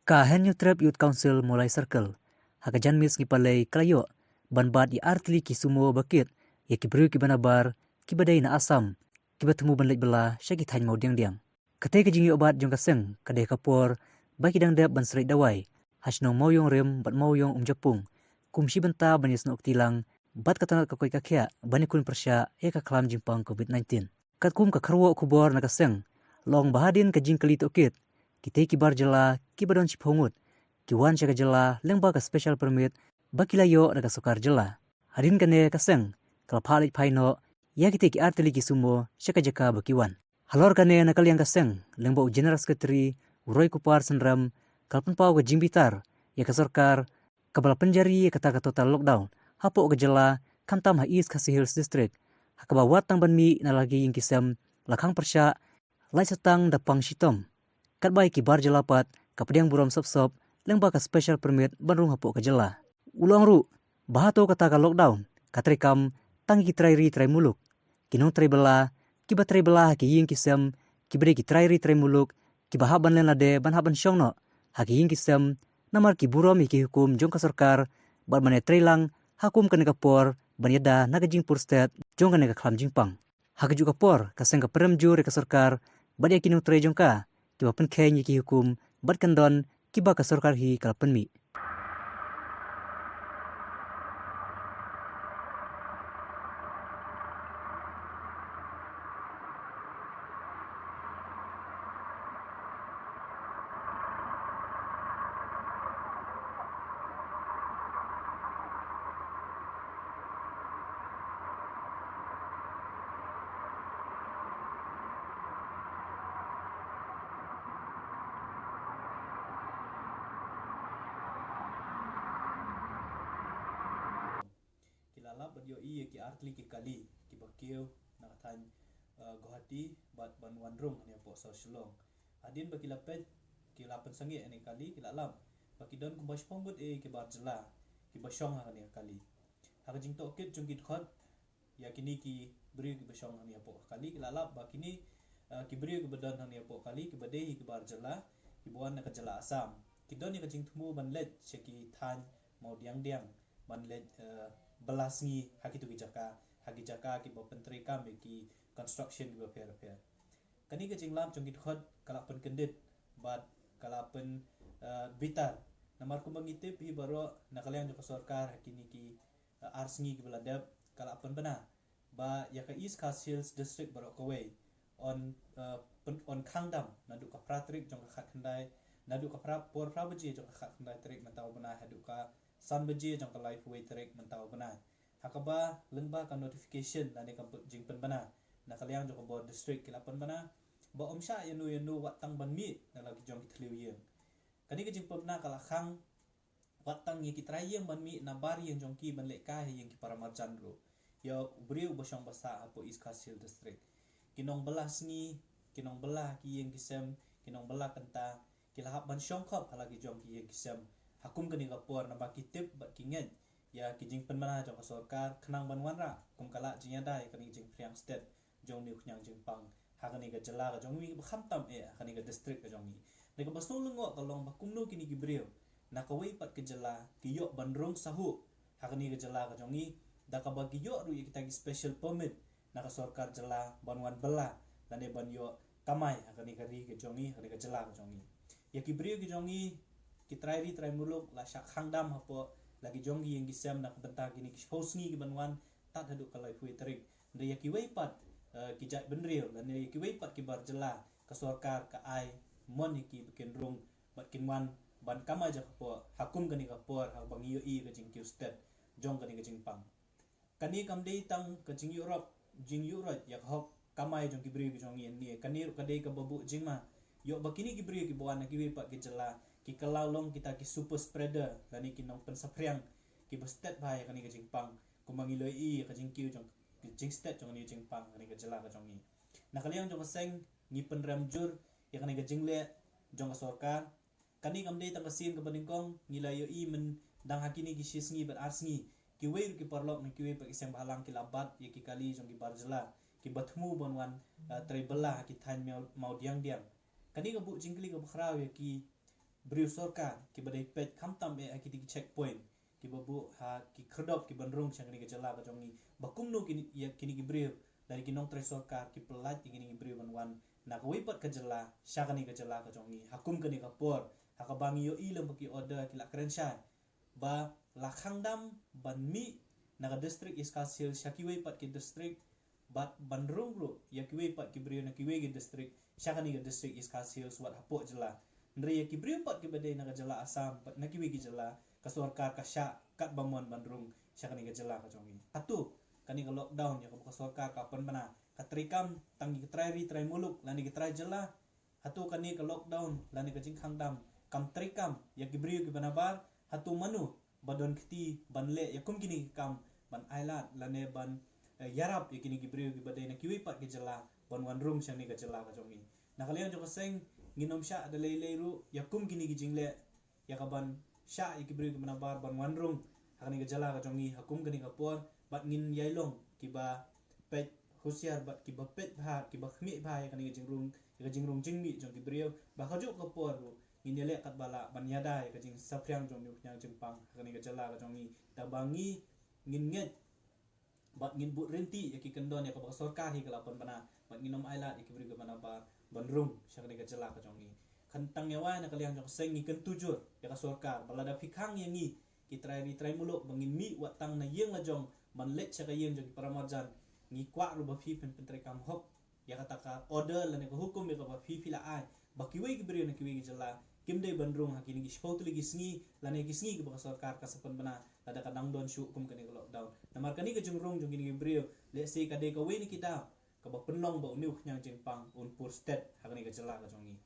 Kahen Trap Youth Council mulai circle. Hakajan mis ngipalay klayo. Banbat i artli ki sumo bakit. Ya kibru ki banabar. Kibadai na asam. Kibatemu banlait bela syaki thain mau diang-diang. Katay kajing obat jong kaseng. Kadai kapor. Baki dang dep ban serai dawai. Hasnong mau yong rem bat mau yong japung. Kumsi benta banyas nok tilang. Bat katanat kakoy kakya. Banikun persya eka klam jimpang COVID-19. Katkum kakarwo kubor na kaseng. Long bahadin kajing kali tokit. Kitay kibar jela kibadon cipongut. Kiwan syaka jela lengba ka special permit bakilayo naga sukar jela. Hadin kane kaseng kalapalik paino ya kitay ki artili kisumo syaka jaka bakiwan. Halor kane nakaliang kaseng lengba u general secretary uroy kupar senram kalpan pau ka jimbitar ya ka sarkar kabala penjari ya kata total lockdown hapo ka jela kantam ha east kasi hills district hakaba watang banmi na lagi yung kisem lakang persya lai setang dapang sitom. Katbay kibar jelapat kapadiang buram sop-sop lengba ka special permit banrung hapo ka jela. Ulang ru bahato kata ka lockdown katrikam tangi trairi trai muluk. Kinong trai bela kiba trai bela ki ying kisem kibade ki trairi trai muluk kibahaban len lade banhaban syongno haki ying kisem namar ki buram ki hukum jong ka sarkar bat mane trai lang hakum ka negapor banyada nagajing pur state jong ka nega klam jingpang. Haki juga por kaseng ka perem jur ka sarkar badya kinong trai jong ka kiba pen keny ki hukum bat kandon kiba ka sarkar hi kalpen mi. Kilala bat yo iya ki artli ki kali ki bakio nakatan Guwahati bat Banwandrung ni po sa Shillong. Adin bakilapet kilapan sangi ani kali kilalam bakidon kumbas ponggut ki barjela ki basyong ani kali. Hakajing tokit jungkit khot ya kini ki beri ki basyong ani po kali kilalap bakini ki beri ki badan ani po kali ki badai ki barjela ki buan na kajela asam. Kidon ni kajing tumu banlet syaki than mau diang-diang banlet belasngi haki tu haki jaka ki bapentri kam ki construction ki repair kani ke jinglam jongkit khot kalapen kendit bat kalapen bitar namar ku mangitip hi baro nakaliang joko sarkar hakini ki arsngi ki beladap kalapen bana ba yaka east Khas Hills district baro kawai on khangdam nadu ka pratrik jong ka khandai nadu ka por prabaji jong ka khandai trik mentau bana hadu ka san baji jong ka life way trik mentau bana hakaba lengba ka notification nani ka jingpen bana nakaliang jong board district kilapan bana ba omsha yanu watang banmi nalagi jong kitliu yeng kani ka jingpen bana kalakhang watang yi kitrayeng banmi nabar yeng jong ki banle ka yeng ki paramarjan ro yo briu bosyong basa apo East Khas Hills district kinong belas ni kinong belah ki yeng kisem kinong belah kenta kilahap ban syongkhop halagi jong ki yeng kisem hakum kani kapor na bakitip bat kinget ya kijing penmana jong sarkar khnang banwanra kumkala jinyada kani jing priang state jong ni khnyang jing pang hakani ga jela ga jong mi khamtam hakani ga district ga jong ni nega basno lungo kalong bakumno kini gibreo nakawai pat ke jela kiyo bandrong sahu hakani ga jela ga jong ni daka bagi yo ru kita gi special permit naka sarkar jela banwan bela lane ban yo kamai hakani ga ri ga jong ni hakani ga jela ga jong ni ya gibreo ga jong ni kitrai muluk la syak hangdam hapo lagi jonggi yang gisam nak bentag ini kisposni ki banwan tat hadu kalai hui terik nda yaki weipat ki jat benril dan yaki weipat ki barjela ka sarkar ka ai mon ki bekendrung bat kinwan ban kama ja ko hakum gani ka por ha bang yo i ka jing ki state jong gani ka jing pang kani kam dei tang ka jing Europe yak hok kamai jong ki bri ki jong ni kani ka dei ka babu jingma yo bakini ki bri ki buan ki weipat ki jela ki kalalong kita ki super spreader lani ki nong pensapriang ki bestet bai kani ka jingpang kumangiloi i ka jingkiu jong ki jing state jong ni jingpang kani ka jela ka jong ni nakaliang jong seng ni penram jur ya kani ka jingle jong ka sarkar kani kamdei tang kasin ka baningkong ngilayo i men dang hakini ki shisngi ber arsngi ki wei ki parlok ni ki wei pa isem balang ki labat ye ki kali jong ki barjela ki bathmu bonwan trebela ki than mau diang kani ka bu jingkli ka bkhrau ye ki beriu sorka ki badai pet kamtam ki tiki checkpoint ki babu ha ki kerdop ki bandrung syang ni gejala ka jongi bakumno kini ya kini ki beriu dari ki nong tre sorka ki pelat ki kini beriu ban na ka wipat ka jela syakani ka jela ka jongi hakum kani ka por haka bangi yo ilem baki order ki la krensha ba la khangdam ban mi naga district iskasil syakiwe pat ki district bat bandrung lu yakiwe pat ki beriu na kiwe ki district syakani ki district iskasil suat hapok jela ndri ki beriu pat ki badai naga jela asam pat na kiwe ki jela ka sorkar ka syak kat bamon bandrung syakani ka jela ka jongi hatu kani ka lockdown ya ka sorkar ka pan bana ka trikam tangi ka trai muluk lani ka trai jela hatu kani ka lockdown lani ka jingkhang dam kam trikam ya ki beriu ki banabar hatu manu badon kiti banle ya kum kini kam ban ailat lane ban yarap ya kini ki beriu ki badai na kiwi pat ki jela ban wandrung syang ni ka jela ka jongi na kalian jo kaseng nginom sya ada lei-leiru ya kum kini ki jingle ya ka ban sya ya ki beriu ki banabar ban wandrung hakani ka jela ka jongi hakum kini ka por bat ngin yailong ki ba pet husiar bat ki ba pet bha ki ba khmi bha ya kani ka jingrung jingmi jong ki beriu ba khajuk ka por ngin yele kat bala ban yada ya ka jing sapryang jong ni nyang jingpang hakani ka jela ka jongi tabangi ngin nget bat ngin but rinti ya ki kendon ya ka ba sorkar hi kala pan bana bat nginom ailat ya ki beriu ka banabar bandrung syakani ka jela ka jongi kantang yawa na kalian jong seng ngi ken tujur ya ka sorkar balada phikhang yang ngi ki trai muluk bangin mi watang na yeng la jong man let syaka yeng jong paramarjan ngi kwa ru ba phi pen pentre kam hop ya kata ka order la ne ka hukum ya ka ba phi la ai ba kiwe ki beriu na kiwe ki jela kimdei bandrung hakini ki spotli ki sngi la ne ki sngi ki ba sorkar ka sapan bana lada ka dangdon syu kum kani ka lockdown namar kani ka jungrung jong kini ki beriu le se ka de ka we ni kita ka ba penong ba uniu nyang jingpang un pur state hakani ka jela ka jongi